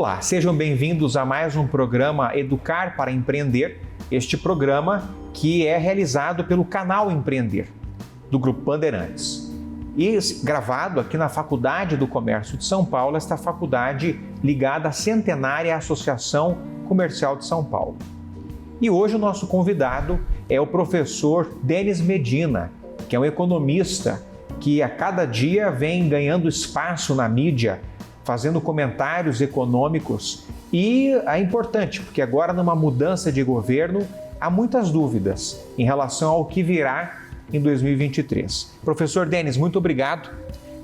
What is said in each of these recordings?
Olá, sejam bem-vindos a mais um programa Educar para Empreender, este programa que é realizado pelo canal Empreender, do Grupo Bandeirantes. E gravado aqui na Faculdade do Comércio de São Paulo, esta faculdade ligada à centenária Associação Comercial de São Paulo. E hoje o nosso convidado é o professor Denis Medina, que é um economista que a cada dia vem ganhando espaço na mídia, fazendo comentários econômicos. E é importante, porque agora numa mudança de governo há muitas dúvidas em relação ao que virá em 2023. Professor Denis, muito obrigado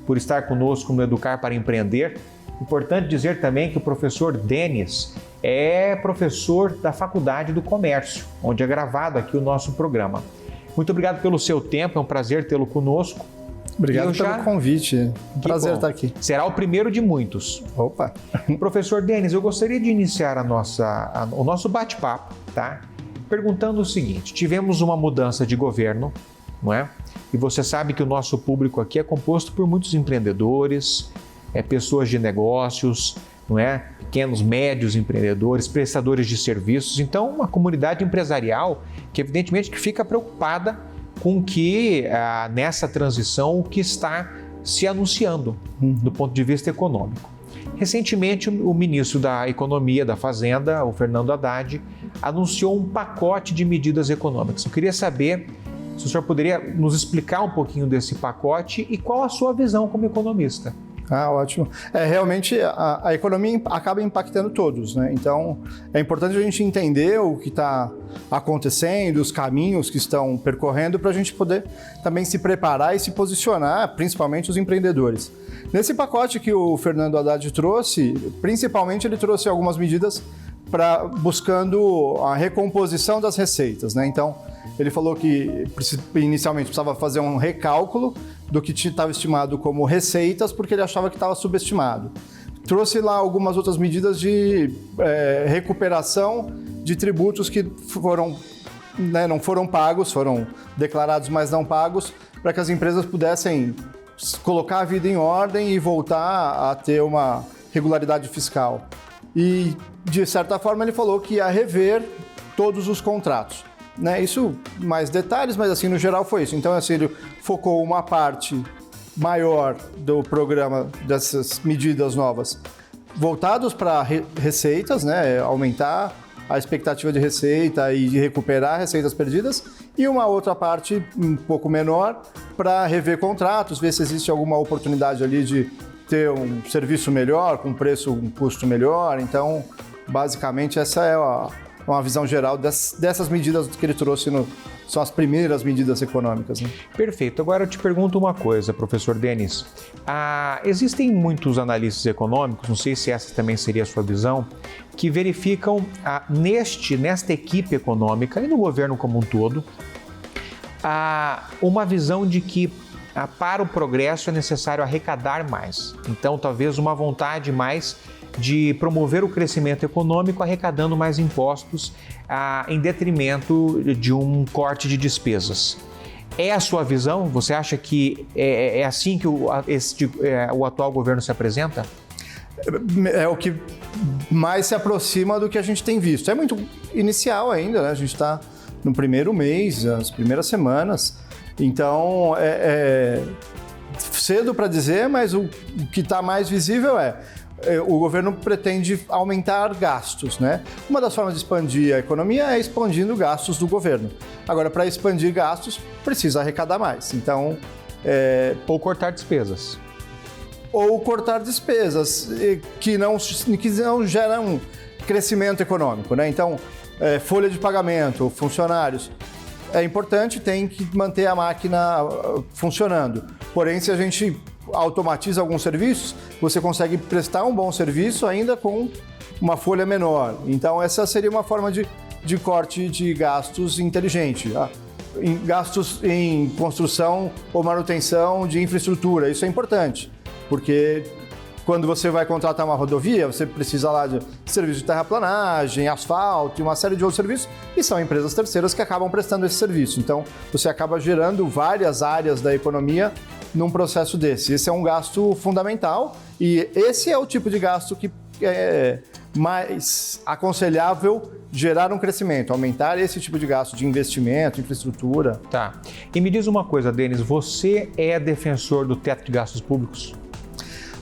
por estar conosco no Educar para Empreender. Importante dizer também que o professor Denis é professor da Faculdade do Comércio, onde é gravado aqui o nosso programa. Muito obrigado pelo seu tempo, é um prazer tê-lo conosco. Obrigado pelo convite, prazer estar aqui. Será o primeiro de muitos. Opa! Professor Denis, eu gostaria de iniciar o nosso bate-papo, tá? Perguntando o seguinte: tivemos uma mudança de governo, não é? E você sabe que o nosso público aqui é composto por muitos empreendedores, pessoas de negócios, não é? Pequenos, médios empreendedores, prestadores de serviços. Então, uma comunidade empresarial que evidentemente que fica preocupada com que nessa transição o que está se anunciando do ponto de vista econômico. Recentemente, o ministro da Economia, da Fazenda, o Fernando Haddad, anunciou um pacote de medidas econômicas. Eu queria saber se o senhor poderia nos explicar um pouquinho desse pacote e qual a sua visão como economista. Ótimo. Realmente a economia acaba impactando todos, né? Então é importante a gente entender o que está acontecendo, os caminhos que estão percorrendo para a gente poder também se preparar e se posicionar, principalmente os empreendedores. Nesse pacote que o Fernando Haddad trouxe, principalmente ele trouxe algumas medidas buscando a recomposição das receitas, né? Então ele falou que inicialmente precisava fazer um recálculo do que estava estimado como receitas, porque ele achava que estava subestimado. Trouxe lá algumas outras medidas de recuperação de tributos que não foram pagos, foram declarados, mas não pagos, para que as empresas pudessem colocar a vida em ordem e voltar a ter uma regularidade fiscal. E, de certa forma, ele falou que ia rever todos os contratos. Isso, mais detalhes, mas assim, no geral foi isso. Então, assim, ele focou uma parte maior do programa dessas medidas novas voltados para receitas, aumentar a expectativa de receita e de recuperar receitas perdidas, e uma outra parte um pouco menor para rever contratos, ver se existe alguma oportunidade ali de ter um serviço melhor, com um custo melhor. Então, basicamente, essa é uma visão geral dessas medidas que ele trouxe, são as primeiras medidas econômicas. Né? Perfeito. Agora eu te pergunto uma coisa, professor Denis. Existem muitos analistas econômicos, não sei se essa também seria a sua visão, que verificam nesta equipe econômica e no governo como um todo, uma visão de que para o progresso é necessário arrecadar mais. Então, talvez uma vontade mais de promover o crescimento econômico arrecadando mais impostos em detrimento de um corte de despesas. É a sua visão? Você acha que é assim que o atual governo se apresenta? É o que mais se aproxima do que a gente tem visto. É muito inicial ainda, né? A gente está no primeiro mês, as primeiras semanas. Então, é cedo para dizer, mas o que está mais visível o governo pretende aumentar gastos, né? Uma das formas de expandir a economia é expandindo gastos do governo. Agora, para expandir gastos, precisa arrecadar mais. Então, ou cortar despesas. Ou cortar despesas que não geram crescimento econômico, né? Então, folha de pagamento, funcionários. É importante, tem que manter a máquina funcionando. Porém, se a gente automatiza alguns serviços, você consegue prestar um bom serviço ainda com uma folha menor. Então, essa seria uma forma de corte de gastos inteligente. Gastos em construção ou manutenção de infraestrutura, isso é importante, porque quando você vai contratar uma rodovia, você precisa lá de serviço de terraplanagem, asfalto e uma série de outros serviços, e são empresas terceiras que acabam prestando esse serviço. Então, você acaba gerando várias áreas da economia num processo desse. Esse é um gasto fundamental e esse é o tipo de gasto que mais aconselhável gerar um crescimento, aumentar esse tipo de gasto de investimento, infraestrutura. Tá. E me diz uma coisa, Denis, você é defensor do teto de gastos públicos?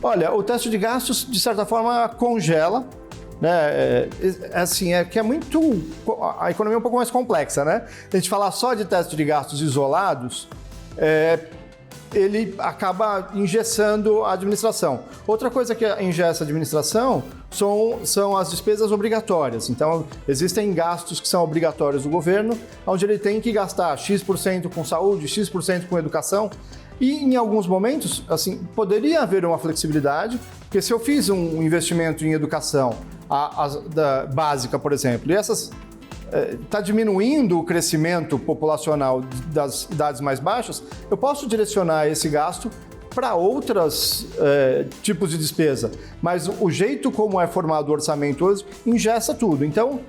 Olha, o teto de gastos, de certa forma, congela, né? Que é muito... A economia é um pouco mais complexa, né? A gente falar só de teto de gastos isolados, ele acaba engessando a administração. Outra coisa que engessa a administração são as despesas obrigatórias. Então, existem gastos que são obrigatórios do governo, onde ele tem que gastar X% com saúde, X% com educação. E, em alguns momentos, assim, poderia haver uma flexibilidade, porque se eu fiz um investimento em educação básica, por exemplo, e essas está diminuindo o crescimento populacional das idades mais baixas, eu posso direcionar esse gasto para outros tipos de despesa. Mas o jeito como é formado o orçamento hoje engessa tudo. Então,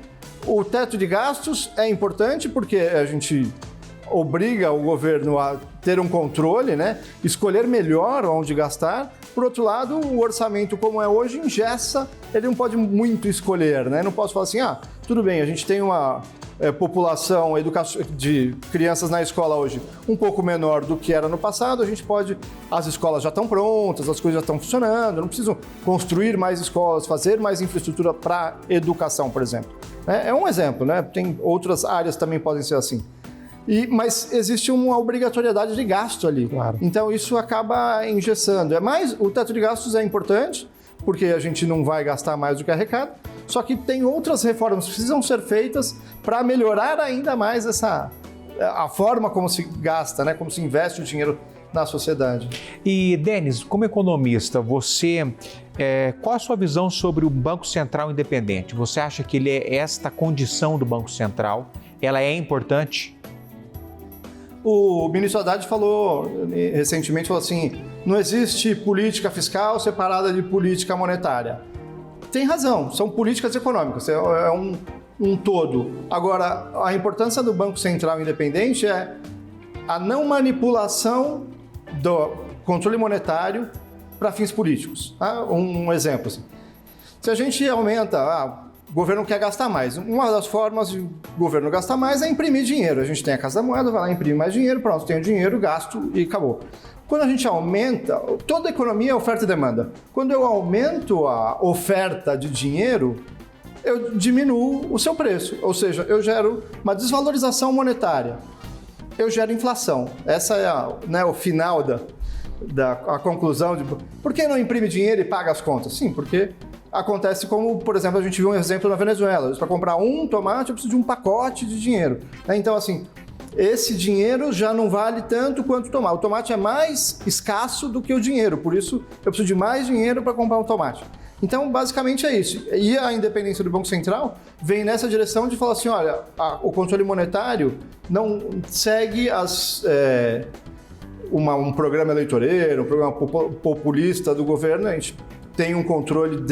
o teto de gastos é importante porque a gente obriga o governo a ter um controle, né? Escolher melhor onde gastar. Por outro lado, o orçamento como é hoje engessa, ele não pode muito escolher, né? Não posso falar assim, tudo bem, a gente tem uma população de crianças na escola hoje um pouco menor do que era no passado, as escolas já estão prontas, as coisas já estão funcionando, não preciso construir mais escolas, fazer mais infraestrutura para educação, por exemplo. É um exemplo, né? Tem outras áreas que também podem ser assim. Mas existe uma obrigatoriedade de gasto ali. Claro. Então isso acaba engessando. Mas o teto de gastos é importante, porque a gente não vai gastar mais do que arrecada, só que tem outras reformas que precisam ser feitas para melhorar ainda mais a forma como se gasta, né? Como se investe o dinheiro na sociedade. E, Denis, como economista, qual a sua visão sobre o Banco Central independente? Você acha que esta condição do Banco Central, ela é importante? O ministro Haddad recentemente falou assim, não existe política fiscal separada de política monetária. Tem razão, são políticas econômicas, é um todo. Agora, a importância do Banco Central independente é a não manipulação do controle monetário para fins políticos. Um exemplo, assim. Se a gente aumenta... O governo quer gastar mais. Uma das formas de o governo gastar mais é imprimir dinheiro. A gente tem a Casa da Moeda, vai lá, imprime mais dinheiro, pronto, tenho dinheiro, gasto e acabou. Quando a gente aumenta, toda a economia é oferta e demanda. Quando eu aumento a oferta de dinheiro, eu diminuo o seu preço. Ou seja, eu gero uma desvalorização monetária. Eu gero inflação. Essa é o final a conclusão de... Por que não imprime dinheiro e paga as contas? Sim, porque... Acontece como, por exemplo, a gente viu um exemplo na Venezuela. Para comprar um tomate, eu preciso de um pacote de dinheiro. Então, assim, esse dinheiro já não vale tanto quanto o tomate. O tomate é mais escasso do que o dinheiro, por isso eu preciso de mais dinheiro para comprar um tomate. Então, basicamente é isso. E a independência do Banco Central vem nessa direção de falar assim, olha, o controle monetário não segue um programa eleitoreiro, um programa populista do governo, a gente tem um controle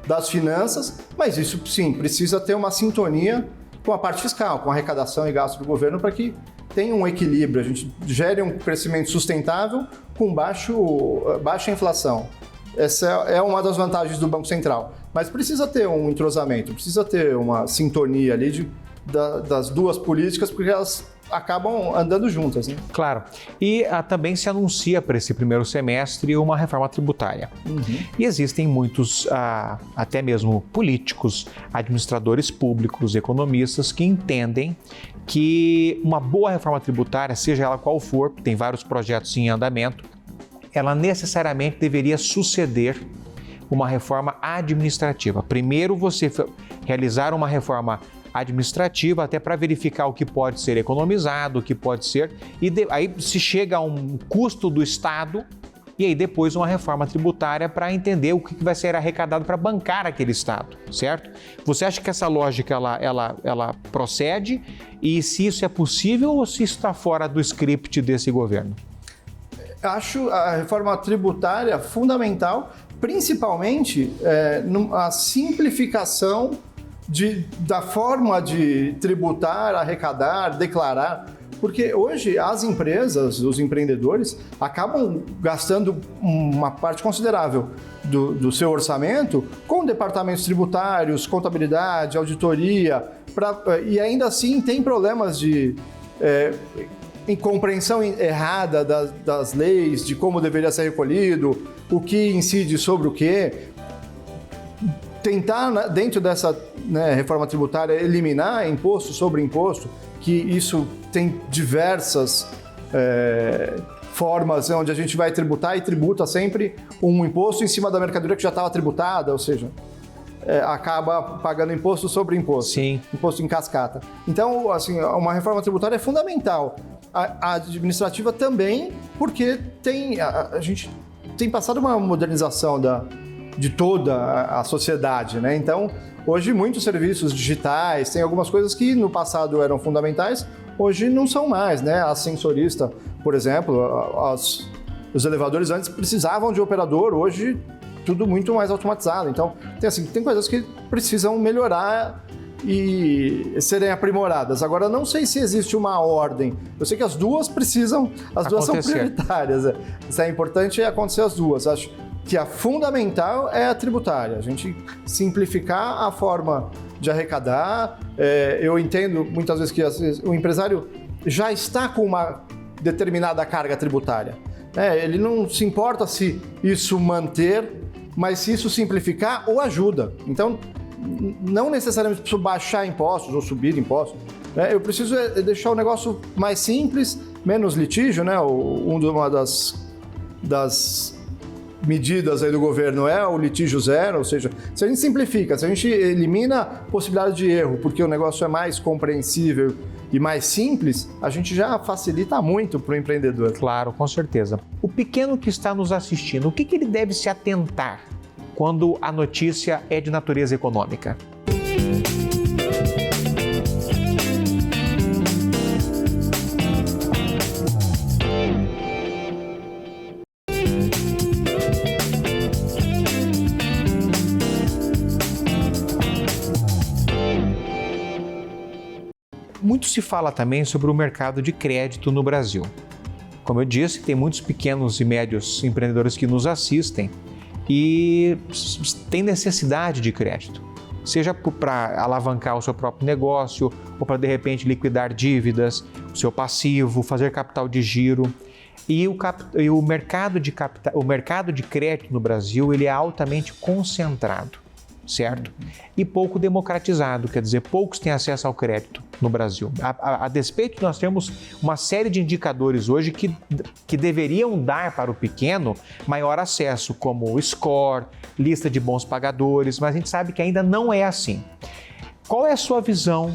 das finanças, mas isso sim, precisa ter uma sintonia com a parte fiscal, com a arrecadação e gasto do governo para que tenha um equilíbrio, a gente gere um crescimento sustentável com baixa inflação. Essa é uma das vantagens do Banco Central, mas precisa ter um entrosamento, precisa ter uma sintonia ali das duas políticas, porque elas acabam andando juntas, né? Claro. E também se anuncia para esse primeiro semestre uma reforma tributária. E existem muitos, até mesmo políticos, administradores públicos, economistas, que entendem que uma boa reforma tributária, seja ela qual for, tem vários projetos em andamento, ela necessariamente deveria suceder uma reforma administrativa. Primeiro você realizar uma reforma administrativa até para verificar o que pode ser economizado, o que pode ser... Aí se chega a um custo do Estado e aí depois uma reforma tributária para entender o que vai ser arrecadado para bancar aquele Estado, certo? Você acha que essa lógica ela procede e se isso é possível ou se isso está fora do script desse governo? Acho a reforma tributária fundamental, principalmente a simplificação da forma de tributar, arrecadar, declarar, porque hoje as empresas, os empreendedores, acabam gastando uma parte considerável do seu orçamento com departamentos tributários, contabilidade, auditoria, e ainda assim tem problemas de em compreensão errada das leis, de como deveria ser recolhido, o que incide sobre o quê. Tentar, dentro dessa reforma tributária, eliminar imposto sobre imposto, que isso tem diversas formas onde a gente vai tributar e tributa sempre um imposto em cima da mercadoria que já estava tributada, ou seja, acaba pagando imposto sobre imposto. Sim. Imposto em cascata. Então, assim, uma reforma tributária é fundamental. A administrativa também, porque a gente tem passado uma modernização de toda a sociedade, né? Então, hoje muitos serviços digitais, tem algumas coisas que no passado eram fundamentais, hoje não são mais, né? Ascensorista, por exemplo, os elevadores antes precisavam de operador, hoje tudo muito mais automatizado. Então, tem coisas que precisam melhorar e serem aprimoradas. Agora, não sei se existe uma ordem. Eu sei que as duas precisam, as duas são prioritárias. Isso é importante acontecer as duas. Acho que a fundamental é a tributária. A gente simplificar a forma de arrecadar. Eu entendo muitas vezes que o empresário já está com uma determinada carga tributária. Ele não se importa se isso manter, mas se isso simplificar, ou ajuda. Então, não necessariamente preciso baixar impostos ou subir impostos. Eu preciso deixar o negócio mais simples, menos litígio, né? Uma das medidas aí do governo é o litígio zero, ou seja, se a gente simplifica, se a gente elimina a possibilidade de erro, porque o negócio é mais compreensível e mais simples, a gente já facilita muito para o empreendedor. Claro, com certeza. O pequeno que está nos assistindo, o que ele deve se atentar quando a notícia é de natureza econômica? Muito se fala também sobre o mercado de crédito no Brasil. Como eu disse, tem muitos pequenos e médios empreendedores que nos assistem e têm necessidade de crédito, seja para alavancar o seu próprio negócio ou para, de repente, liquidar dívidas, o seu passivo, fazer capital de giro. E o mercado de crédito no Brasil ele é altamente concentrado, certo? E pouco democratizado, quer dizer, poucos têm acesso ao crédito no Brasil. A despeito, nós temos uma série de indicadores hoje que deveriam dar para o pequeno maior acesso, como o score, lista de bons pagadores, mas a gente sabe que ainda não é assim. Qual é a sua visão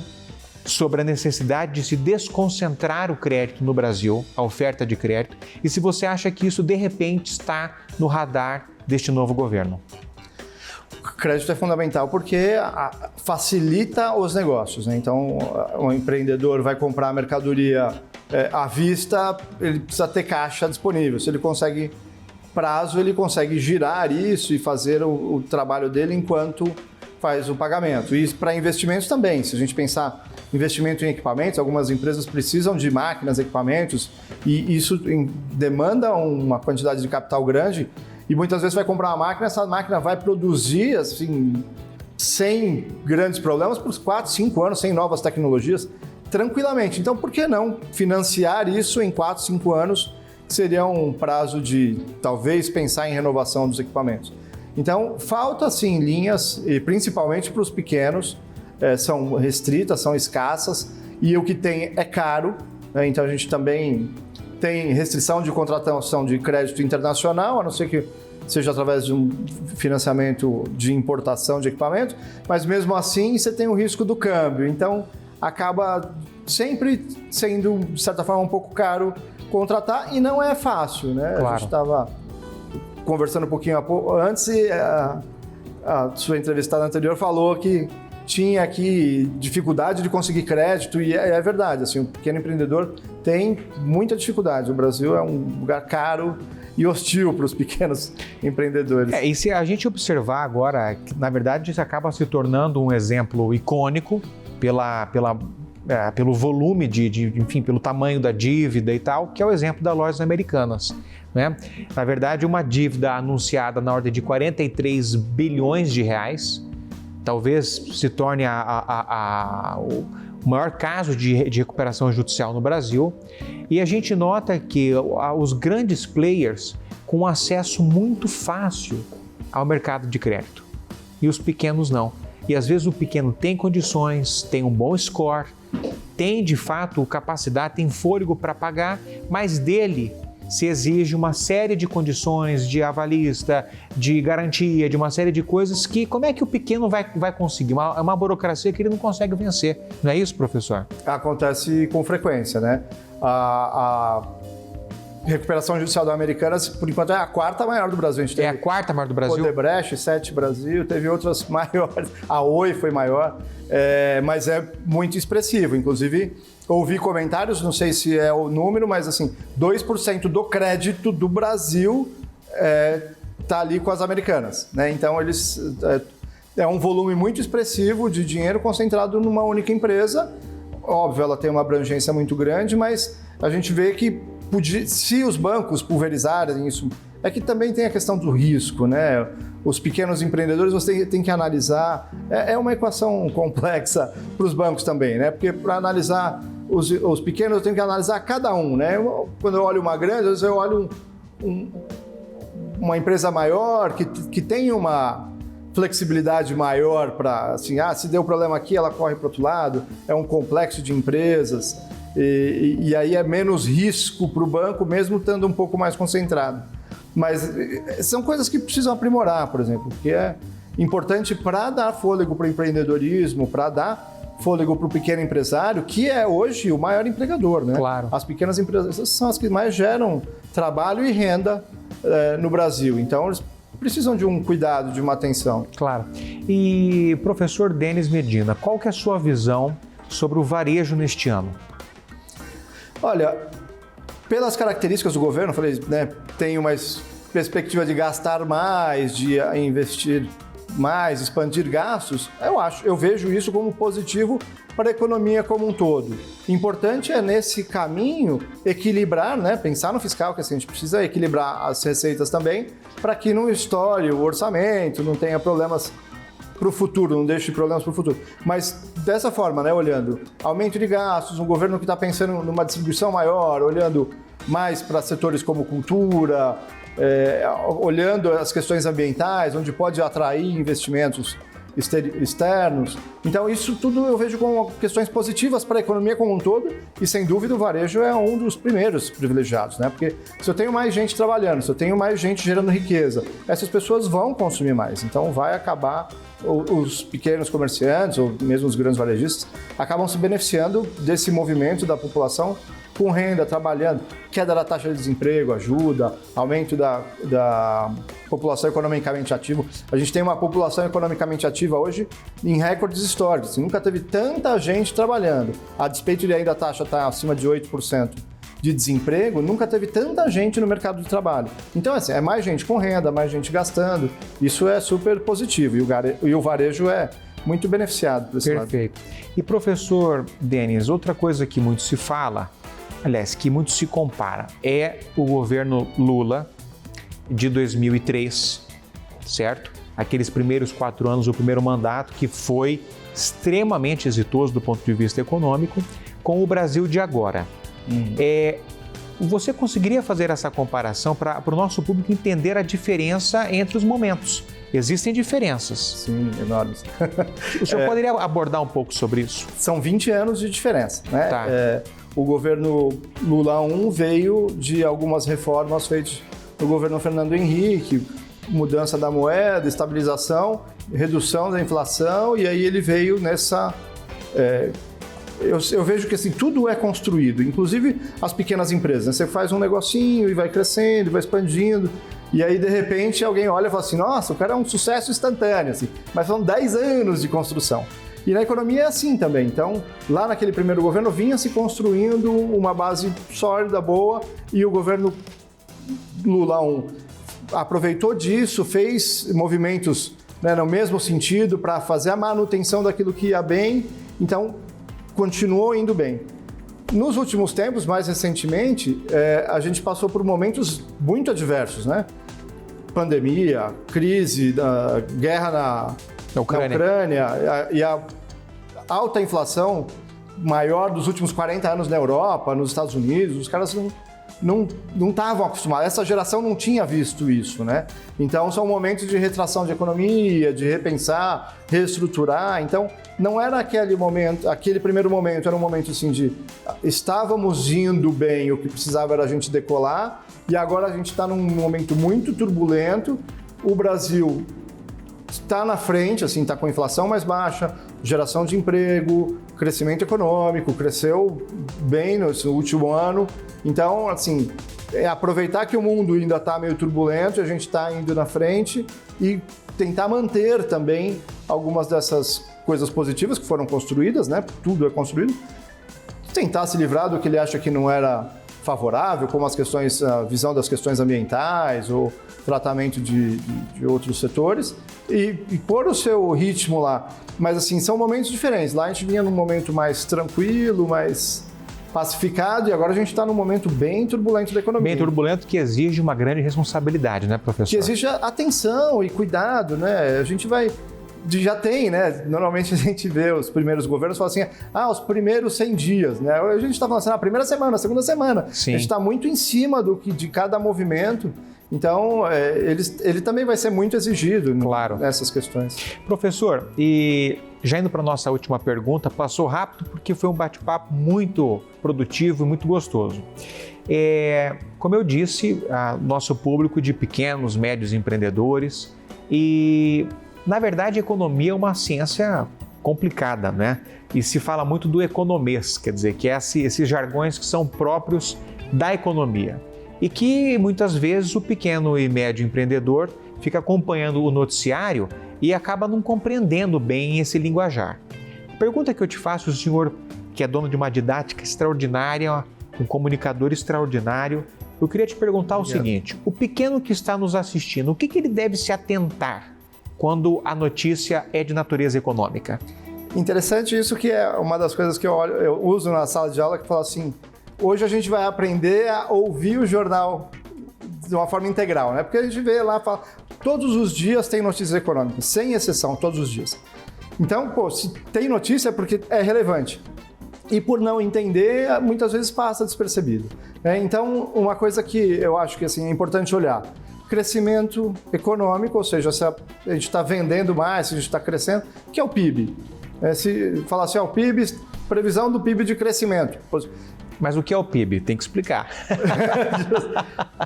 sobre a necessidade de se desconcentrar o crédito no Brasil, a oferta de crédito, e se você acha que isso, de repente, está no radar deste novo governo? O crédito é fundamental porque facilita os negócios, né? Então, o empreendedor vai comprar a mercadoria à vista, ele precisa ter caixa disponível. Se ele consegue prazo, ele consegue girar isso e fazer o trabalho dele enquanto faz o pagamento. E para investimentos também, se a gente pensar investimento em equipamentos, algumas empresas precisam de máquinas, equipamentos, e isso demanda uma quantidade de capital grande. E muitas vezes vai comprar uma máquina, essa máquina vai produzir assim, sem grandes problemas por 4, 5 anos, sem novas tecnologias, tranquilamente. Então, por que não financiar isso em 4, 5 anos, que seria um prazo de talvez pensar em renovação dos equipamentos? Então, falta sim linhas, e principalmente para os pequenos, são restritas, são escassas, e o que tem é caro, né? Então a gente também tem restrição de contratação de crédito internacional, a não ser que seja através de um financiamento de importação de equipamento, mas mesmo assim você tem o risco do câmbio, então acaba sempre sendo, de certa forma, um pouco caro contratar e não é fácil, né? Claro. A gente estava conversando um pouquinho antes e a sua entrevistada anterior falou que tinha aqui dificuldade de conseguir crédito e é verdade, assim, o pequeno empreendedor tem muita dificuldade. O Brasil é um lugar caro e hostil para os pequenos empreendedores. E se a gente observar agora, na verdade, isso acaba se tornando um exemplo icônico pela pelo volume enfim, pelo tamanho da dívida e tal, que é o exemplo das lojas americanas, né? Na verdade, uma dívida anunciada na ordem de 43 bilhões de reais, talvez se torne o maior caso de recuperação judicial no Brasil, e a gente nota que os grandes players com acesso muito fácil ao mercado de crédito e os pequenos não. E às vezes o pequeno tem condições, tem um bom score, tem de fato capacidade, tem fôlego para pagar, mas dele se exige uma série de condições de avalista, de garantia, de uma série de coisas que como é que o pequeno vai conseguir? É uma burocracia que ele não consegue vencer. Não é isso, professor? Acontece com frequência, né? A recuperação judicial da Americanas, por enquanto, é a quarta maior do Brasil. A gente teve a quarta maior do Brasil? Odebrecht, 7 Brasil, teve outras maiores. A Oi foi maior, mas é muito expressivo. Inclusive, ouvi comentários, não sei se é o número, mas assim, 2% do crédito do Brasil está ali com as Americanas, né? Então, eles... É um volume muito expressivo de dinheiro concentrado numa única empresa. Óbvio, ela tem uma abrangência muito grande, mas a gente vê que se os bancos pulverizarem isso, é que também tem a questão do risco, né? Os pequenos empreendedores você tem que analisar, é uma equação complexa para os bancos também, né? Porque para analisar os pequenos eu tenho que analisar cada um, né? Quando eu olho uma grande, às vezes eu olho uma empresa maior que tem uma flexibilidade maior para, assim, se deu problema aqui, ela corre para o outro lado, é um complexo de empresas. E aí é menos risco para o banco, mesmo estando um pouco mais concentrado. Mas são coisas que precisam aprimorar, por exemplo, que é importante para dar fôlego para o empreendedorismo, para dar fôlego para o pequeno empresário, que é hoje o maior empregador, né? Claro. As pequenas empresas são as que mais geram trabalho e renda no Brasil. Então, eles precisam de um cuidado, de uma atenção. Claro. E, professor Denis Medina, qual que é a sua visão sobre o varejo neste ano? Olha, pelas características do governo, falei, né, tem uma perspectiva de gastar mais, de investir mais, expandir gastos, eu vejo isso como positivo para a economia como um todo. Importante é, nesse caminho, equilibrar, né, pensar no fiscal, que assim, a gente precisa equilibrar as receitas também, para que não estoure o orçamento, não tenha problemas para o futuro, não deixe problemas para o futuro. Mas dessa forma, né, olhando aumento de gastos, um governo que está pensando numa distribuição maior, olhando mais para setores como cultura, olhando as questões ambientais, onde pode atrair investimentos externos. Então, isso tudo eu vejo como questões positivas para a economia como um todo e, sem dúvida, o varejo é um dos primeiros privilegiados, né? Porque se eu tenho mais gente trabalhando, se eu tenho mais gente gerando riqueza, essas pessoas vão consumir mais. Então, vai acabar, os pequenos comerciantes ou mesmo os grandes varejistas acabam se beneficiando desse movimento da população com renda, trabalhando. Queda da taxa de desemprego ajuda, aumento da população economicamente ativa. A gente tem uma população economicamente ativa hoje em recordes históricos. Nunca teve tanta gente trabalhando. A despeito de ainda a taxa estar acima de 8% de desemprego, nunca teve tanta gente no mercado de trabalho. Então, assim, é mais gente com renda, mais gente gastando. Isso é super positivo e o varejo é muito beneficiado por esse lado. Perfeito. E, professor Denis, outra coisa que muito se fala, aliás, que muito se compara, é o governo Lula de 2003, certo? Aqueles primeiros 4 anos, o primeiro mandato, que foi extremamente exitoso do ponto de vista econômico, com o Brasil de agora. Você conseguiria fazer essa comparação para o nosso público entender a diferença entre os momentos? Existem diferenças. Sim, enormes. O senhor poderia abordar um pouco sobre isso? São 20 anos de diferença, né? Tá. O governo Lula 1 veio de algumas reformas feitas no governo Fernando Henrique, mudança da moeda, estabilização, redução da inflação, e aí ele veio nessa... Eu vejo que assim, tudo é construído, inclusive as pequenas empresas, né? Você faz um negocinho e vai crescendo, vai expandindo, e aí de repente alguém olha e fala assim, nossa, o cara é um sucesso instantâneo, assim, mas são 10 anos de construção. E na economia é assim também. Então, lá naquele primeiro governo vinha se construindo uma base sólida, boa, e o governo Lula 1 aproveitou disso, fez movimentos, né, no mesmo sentido para fazer a manutenção daquilo que ia bem. Então, continuou indo bem. Nos últimos tempos, mais recentemente, a gente passou por momentos muito adversos, né? Pandemia, crise, guerra na Ucrânia e a alta inflação maior dos últimos 40 anos na Europa, nos Estados Unidos. Os caras não estavam acostumados, essa geração não tinha visto isso, né? Então são momentos de retração de economia, de repensar, reestruturar. Então não era aquele momento, aquele primeiro momento, era um momento assim de estávamos indo bem, o que precisava era a gente decolar, e agora a gente está num momento muito turbulento. O Brasil está na frente, assim, está com inflação mais baixa, geração de emprego, crescimento econômico, cresceu bem no último ano. Então, assim, aproveitar que o mundo ainda está meio turbulento, a gente está indo na frente e tentar manter também algumas dessas coisas positivas que foram construídas, né? Tudo é construído. Tentar se livrar do que ele acha que não era favorável, como as questões, a visão das questões ambientais ou tratamento de outros setores e pôr o seu ritmo lá. Mas assim, são momentos diferentes. Lá a gente vinha num momento mais tranquilo, mais pacificado, e agora a gente está num momento bem turbulento da economia. Bem turbulento, que exige uma grande responsabilidade, né, professor? Que exige atenção e cuidado, né? A gente já tem, né? Normalmente a gente vê os primeiros governos falam assim, os primeiros 100 dias, né? A gente está falando assim, a primeira semana, a segunda semana. Sim. A gente está muito em cima de cada movimento. Então, ele também vai ser muito exigido, claro, nessas questões. Professor, e já indo para a nossa última pergunta, passou rápido porque foi um bate-papo muito produtivo e muito gostoso. Como eu disse, nosso público de pequenos, médios empreendedores e, na verdade, a economia é uma ciência complicada, né? E se fala muito do economês, quer dizer, que é esses jargões que são próprios da economia. E que muitas vezes o pequeno e médio empreendedor fica acompanhando o noticiário e acaba não compreendendo bem esse linguajar. A pergunta que eu te faço, o senhor que é dono de uma didática extraordinária, um comunicador extraordinário, eu queria te perguntar o seguinte, o pequeno que está nos assistindo, o que ele deve se atentar quando a notícia é de natureza econômica? Interessante isso, que é uma das coisas que eu uso na sala de aula, que fala assim, hoje a gente vai aprender a ouvir o jornal de uma forma integral, né? Porque a gente vê lá, fala, todos os dias tem notícias econômicas, sem exceção, todos os dias. Então, se tem notícia é porque é relevante. E por não entender, muitas vezes passa despercebido, né? Então, uma coisa que eu acho que assim, é importante olhar, crescimento econômico, ou seja, se a gente está vendendo mais, se a gente está crescendo, que é o PIB. Se falar assim, o PIB, previsão do PIB de crescimento. Mas o que é o PIB? Tem que explicar.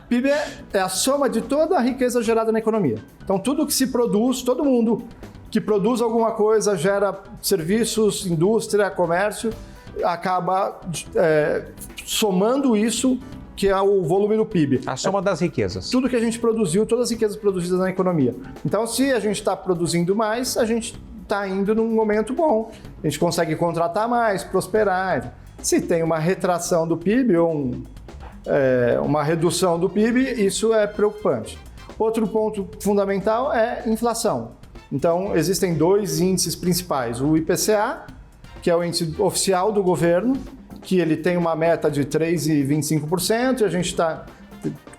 PIB é a soma de toda a riqueza gerada na economia. Então, tudo que se produz, todo mundo que produz alguma coisa, gera serviços, indústria, comércio, acaba somando isso, que é o volume do PIB. A soma das riquezas. Tudo que a gente produziu, todas as riquezas produzidas na economia. Então, se a gente está produzindo mais, a gente está indo num momento bom. A gente consegue contratar mais, prosperar. Se tem uma retração do PIB ou uma redução do PIB, isso é preocupante. Outro ponto fundamental é inflação. Então, existem dois índices principais. O IPCA, que é o índice oficial do governo, que ele tem uma meta de 3,25%, e a gente está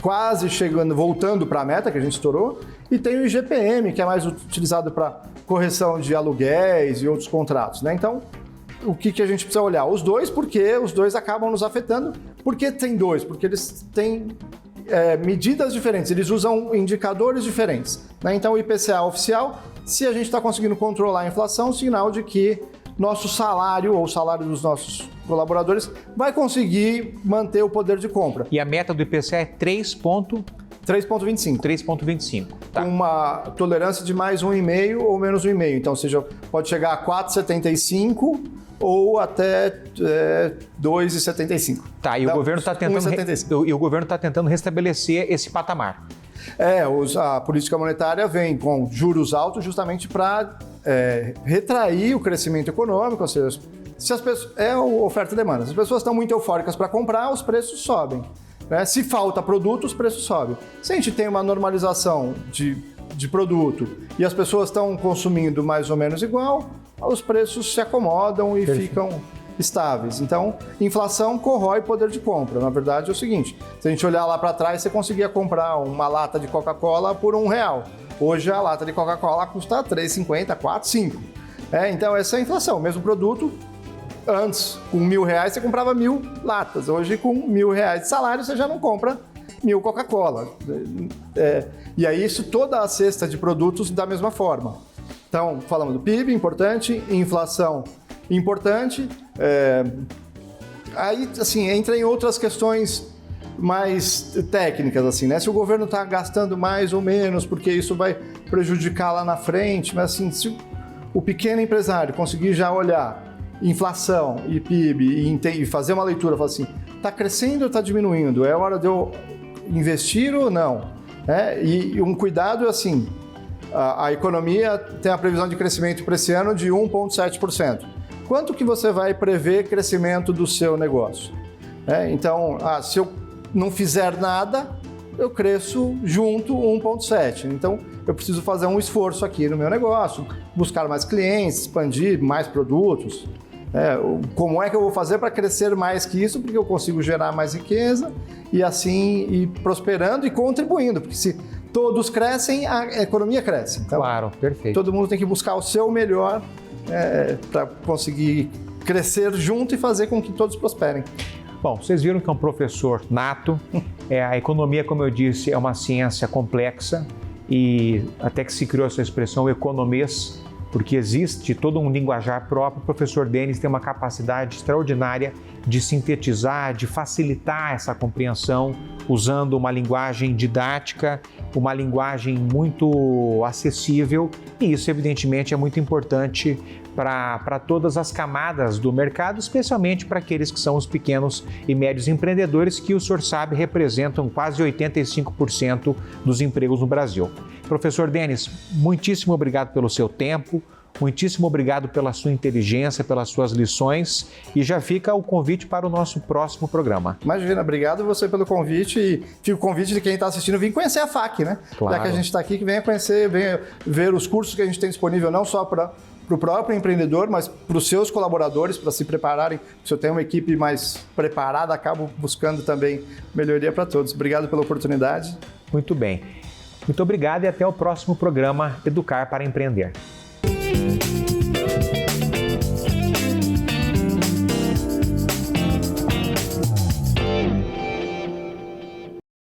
quase chegando, voltando para a meta que a gente estourou. E tem o IGPM, que é mais utilizado para correção de aluguéis e outros contratos, né? Então, o que a gente precisa olhar? Os dois, porque os dois acabam nos afetando. Por que tem dois? Porque eles têm medidas diferentes, eles usam indicadores diferentes, né? Então, o IPCA oficial, se a gente está conseguindo controlar a inflação, sinal de que nosso salário ou o salário dos nossos colaboradores vai conseguir manter o poder de compra. E a meta do IPCA é 3,25. 3,25. Tá. Com uma tolerância de mais 1,5 ou menos 1,5. Então, ou seja, pode chegar a 4,75 ou até 2,75. Tá, e o governo está tentando restabelecer esse patamar. A política monetária vem com juros altos justamente para retrair o crescimento econômico, ou seja, se as pessoas, oferta e demanda. Se as pessoas estão muito eufóricas para comprar, os preços sobem, né? Se falta produto, os preços sobem. Se a gente tem uma normalização de produto e as pessoas estão consumindo mais ou menos igual, os preços se acomodam e ficam estáveis. Então, inflação corrói poder de compra. Na verdade é o seguinte, se a gente olhar lá para trás, você conseguia comprar uma lata de Coca-Cola por R$1. Hoje a lata de Coca-Cola custa R$3,50, R$4, R$5. Então essa é a inflação. O mesmo produto, antes com R$1.000 você comprava 1.000 latas. Hoje com R$1.000 de salário você já não compra 1.000 Coca-Cola. E aí isso toda a cesta de produtos da mesma forma. Então falamos do PIB, importante, inflação, importante. Aí assim entra em outras questões mais técnicas, assim, né? Se o governo está gastando mais ou menos, porque isso vai prejudicar lá na frente, mas assim, se o pequeno empresário conseguir já olhar inflação e PIB e fazer uma leitura, falar assim, está crescendo ou está diminuindo? É hora de eu investir ou não? E um cuidado, assim, a economia tem a previsão de crescimento para esse ano de 1,7%. Quanto que você vai prever crescimento do seu negócio? Então, se eu não fizer nada, eu cresço junto 1,7%. Então, eu preciso fazer um esforço aqui no meu negócio, buscar mais clientes, expandir mais produtos. Como é que eu vou fazer para crescer mais que isso? Porque eu consigo gerar mais riqueza e assim ir prosperando e contribuindo. Porque se todos crescem, a economia cresce. Então, claro, perfeito. Todo mundo tem que buscar o seu melhor para conseguir crescer junto e fazer com que todos prosperem. Bom, vocês viram que é um professor nato. A economia, como eu disse, é uma ciência complexa e até que se criou essa expressão economês, porque existe todo um linguajar próprio. O professor Denis tem uma capacidade extraordinária de sintetizar, de facilitar essa compreensão, usando uma linguagem didática, uma linguagem muito acessível, e isso evidentemente é muito importante para todas as camadas do mercado, especialmente para aqueles que são os pequenos e médios empreendedores, que o senhor sabe representam quase 85% dos empregos no Brasil. Professor Denis, muitíssimo obrigado pelo seu tempo, muitíssimo obrigado pela sua inteligência, pelas suas lições, e já fica o convite para o nosso próximo programa. Imagina, obrigado você pelo convite, e fica o convite de quem está assistindo vir conhecer a FAC, né? Claro. Já que a gente está aqui, que venha conhecer, venha ver os cursos que a gente tem disponível, não só para o próprio empreendedor, mas para os seus colaboradores, para se prepararem. Se eu tenho uma equipe mais preparada, acabo buscando também melhoria para todos. Obrigado pela oportunidade. Muito bem. Muito obrigado e até o próximo programa Educar para Empreender.